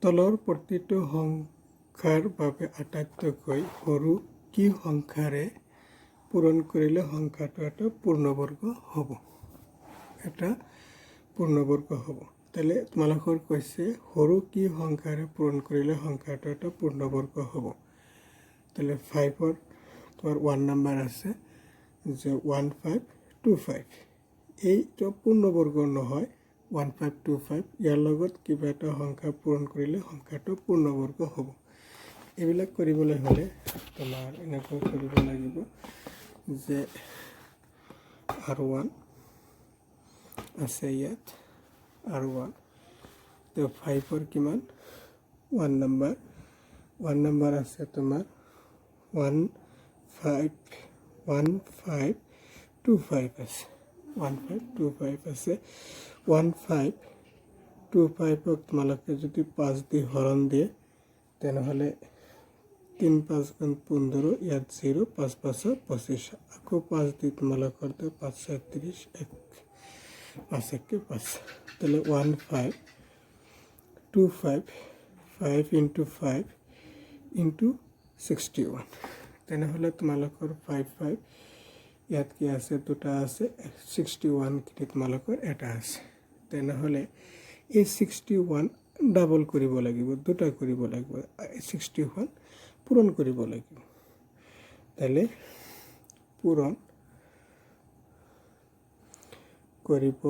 তলৰ প্ৰতিটো সংখ্যাৰ বাবে আটাইতকৈ সৰু কি সংখ্যাৰে পূৰণ কৰিলে সংখ্যাটো এটা পূৰ্ণবৰ্গ হ'ব। এটা পূৰ্ণবৰ্গ হ'ব। তাহলে তোমালোকৰ কৈছে সৰু কি সংখ্যাৰে পূৰণ কৰিলে সংখ্যাটো এটা পূৰ্ণবৰ্গ হ'ব। তাহলে 5ৰ তোমাৰ 1 নাম্বাৰ আছে যে 1525। এইটো পূৰ্ণবৰ্গ নহয় 1525। ইয়াৰ লগত কিবা এটা সংখ্যা পূৰণ কৰিলে সংখ্যাটো পূৰ্ণবৰ্গ হ'ব। এইবিলাক কৰিবলৈ হ'লে তোমাৰ এনেকৈ কৰিব লাগিব যে R1 আছে ইয়াত R1 তো 5ৰ কিমান 1 নাম্বাৰ আছে তোমাৰ 1525 আছে 1525 আছে 1525ক তোমালোকে যদি 5 দি হৰণ দিয়ে তেনেহ'লে 3 5 গুণ 15 ইয়াত 0 5 5 25 আকৌ 5 দি তোমালোকৰ 5 30 1 5 1 5 তাহলে 1525 5 into 5 into 61 তেনেহ'লে তোমালোকৰ 5 ইয়াত কি আছে দুটা আছে 61 কি তোমালোকৰ এটা আছে তেনেহ'লে এই 61 ডাবল কৰিব লাগিব দুটা কৰিব লাগিব 61 পূৰণ কৰিব লাগিব তাহলে পূৰণ কৰিব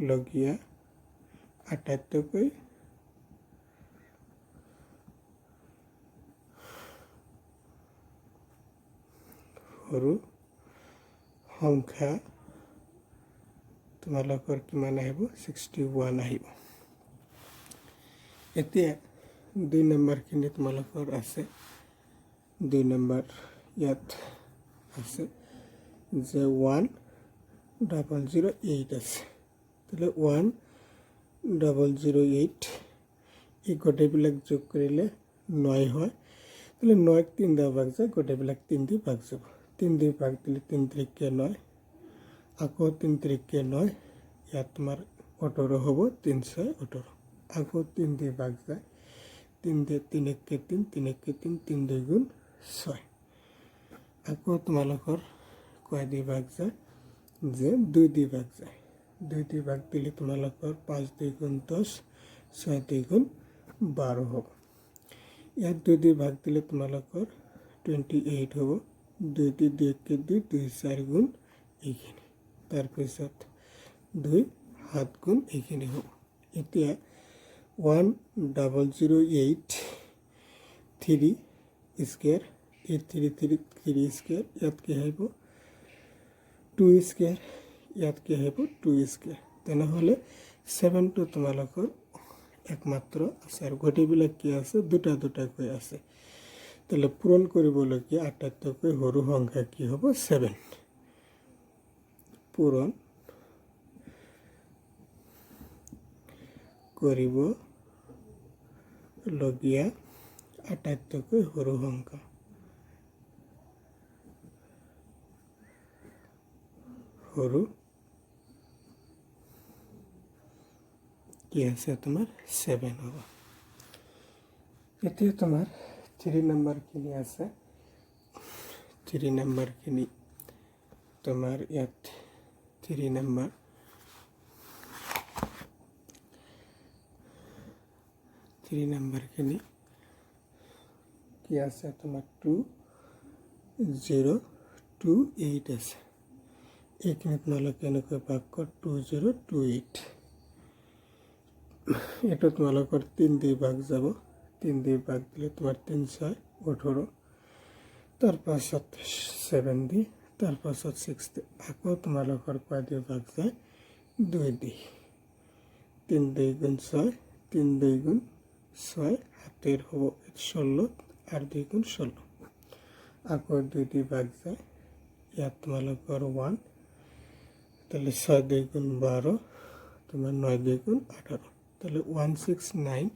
লগিয়া আটাইতকৈ সৰু সংখ্যা তোমালোকৰ কিমান আহিব 61 আহিব। এতিয়া 2 নম্বৰখিনি তোমালোকৰ আছে 2 নম্বৰ ইয়াত আছে যে 1008 আছে তাহলে 1008 এই গোটেইবিলাক যোগ কৰিলে 9 হয় তাহলে 9ক 3 দ্বাৰা ভাগ যায় গোটেইবিলাক 3 দি ভাগ যাব 3 দি ভাগ দিলে 3 3কে 9 আকৌ 3 3কে 9 ইয়াত তোমাৰ 18 হ'ব 3 6 18 আকৌ 3 দি ভাগ যায় 3 দিয়ে 3 1কে 3 3 1কে 3 3 2 গুণ 6 আকৌ তোমালোকৰ কয় দি ভাগ যায় যে 2 দি ভাগ যায় 2 দি ভাগ দিলে তোমালোকৰ 5 2 গুণ 10 6 2 গুণ 12 হ'ব ইয়াত 2 দি ভাগ দিলে তোমালোকৰ 28 হ'ব 2 দি 2 কে 2 2 4 গুণ এইখিনি তাৰপিছত 2 7 গুণ এইখিনি হ'ব এতিয়া 1008 3 স্কয়াৰ 833 স্কয়াৰ ইয়াত কি আহিব 2 স্কয়াৰ ইয়াত কি আহিব 2 স্কয়াৰ তেনেহ'লে 7 টো তোমালোকৰ একমাত্ৰ আছে আৰু গোটেইবিলাক কি আছে দুটা দুটাকৈ আছে তাহলে পূৰণ কৰিবলগীয়া আটাইতকৈ সৰু সংখ্যা কি হ'ব 7 পূৰণ কৰিব লগিয়া আটাইতকৈ সৰু সংখ্যা সৰু কি আছে তোমাৰ 7 হ'ব এতিয়া তোমাৰ 3 নম্বৰখিনি আছে 3 নম্বৰখিনি তোমাৰ ইয়াত 3 নম্বৰখিনি কি আছে তোমাৰ 2028 আছে এইখিনি তোমালোকে এনেকৈ ভাগ কৰ 2028 এটা তোমালোকৰ 3 দি ভাগ যাব 3 দি ভাগ দিলে তোমাৰ 3 6 18 তাৰপাছত 7 দি তাৰপাছত 6 দি আকৌ তোমালোকৰ কয় দি ভাগ যায় 2 দি 3 2 গুণ 6 3 2 গুণ 6 হাতের হ'ব 16 আর 2 গুণ 16 আকৌ 2 দি ভাগ যায় ইয়াত তোমালোকৰ 1 তাহলে 6 2 গুণ 12 তোমাৰ 9 2 গুণ 18 তাহলে 169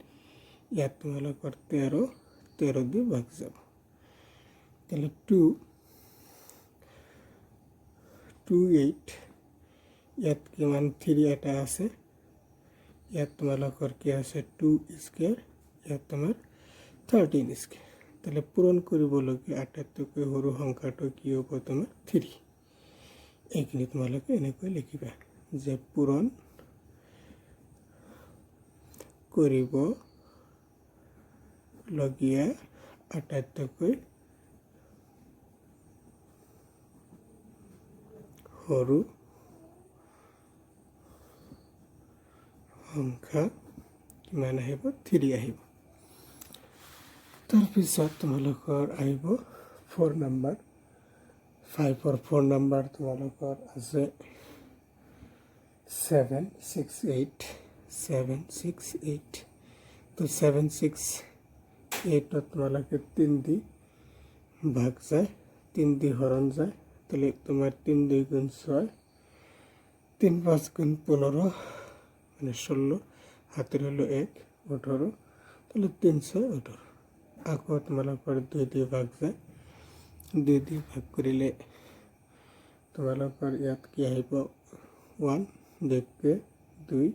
ইয়াত তোমালোকৰ 13 13 দি ভাগ যাব তাহলে 228 ইয়াত কিমান 3 এটা আছে, ইয়াত তোমালোকৰ কি আছে 2 স্কোয়াৰ, ইয়াত তোমাৰ 13 স্কোয়াৰ। তাহলে পূৰণ কৰিবলগীয়া আটাইতকৈ সৰু সংখ্যাটো কি হ'ব তোমাৰ 3। এইখিনি তোমালোকে এনেকৈ লিখিবা যে পূৰণ কৰিবলগীয়া আটাইতকৈ সৰু সংখ্যা কিমান আহিব 3 আহিব। তাৰপিছত তোমালোকৰ আহিব 4 নম্বৰ। 5ৰ 4 নম্বৰ তোমালোকৰ আছে 768। তো 768 তোমালোকে 3 দি ভাগ যায়, 3 দি হৰণ যায়। তাহলে তোমার 3 2 গুণ 6, 3 5 গুণ 15 মানে 16, হাতের হলো 1 18, তাহলে 3 6 18। আকৌ তোমালোকৰ 2 দি ভাগ যায়, 2 দি ভাগ কৰিলে তোমালোকৰ ইয়াত কি আহিব 1, 2 2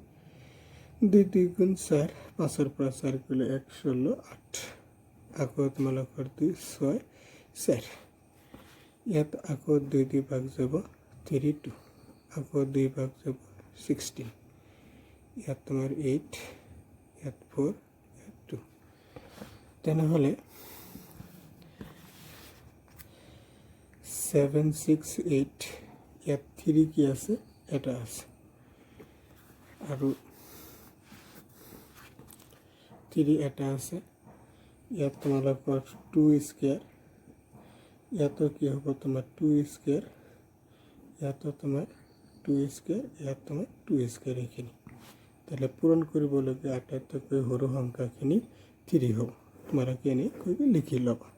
2 2 গুণ 4, 5ৰ পৰা 4 গ'লে 1 16 8। আকৌ তোমালোকৰ 2 6 4, ইয়াত আকৌ 2 দি ভাগ যাব 3 2, আকৌ 2 ভাগ যাব 16, ইয়াত তোমাৰ 8, ইয়াত 4, ইয়াত 2। তেনেহ'লে 768 ইয়াত 3 কি আছে এটা আছে, আৰু 3 এটা আছে। ইয়াত তোমালোকৰ 2 স্কোয়াৰ, ইয়াতো কি হ'ব তোমাৰ 2 স্কোয়াৰ, ইয়াতো তোমাৰ 2 স্কোয়াৰ, ইয়াত তোমাৰ 2 স্কোয়াৰ। এইখিনি তাহলে পূৰণ কৰিবলগীয়া আটাইতকৈ সৰু সংখ্যাখিনি 3 হ'ব। তোমালোকে এনেকৈ লিখি ল'বা।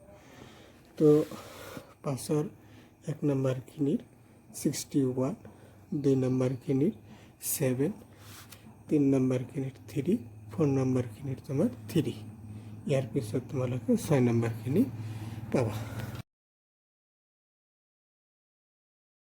তো 5ৰ 1 নম্বৰখিনিৰ 61, 2 নম্বৰখিনিৰ 7, 3 নম্বৰখিনিৰ 3, 4 নম্বৰখিনিৰ তোমাৰ 3। ইয়াৰ পিছত তোমালোকে 6 নম্বৰখিনি পাবা।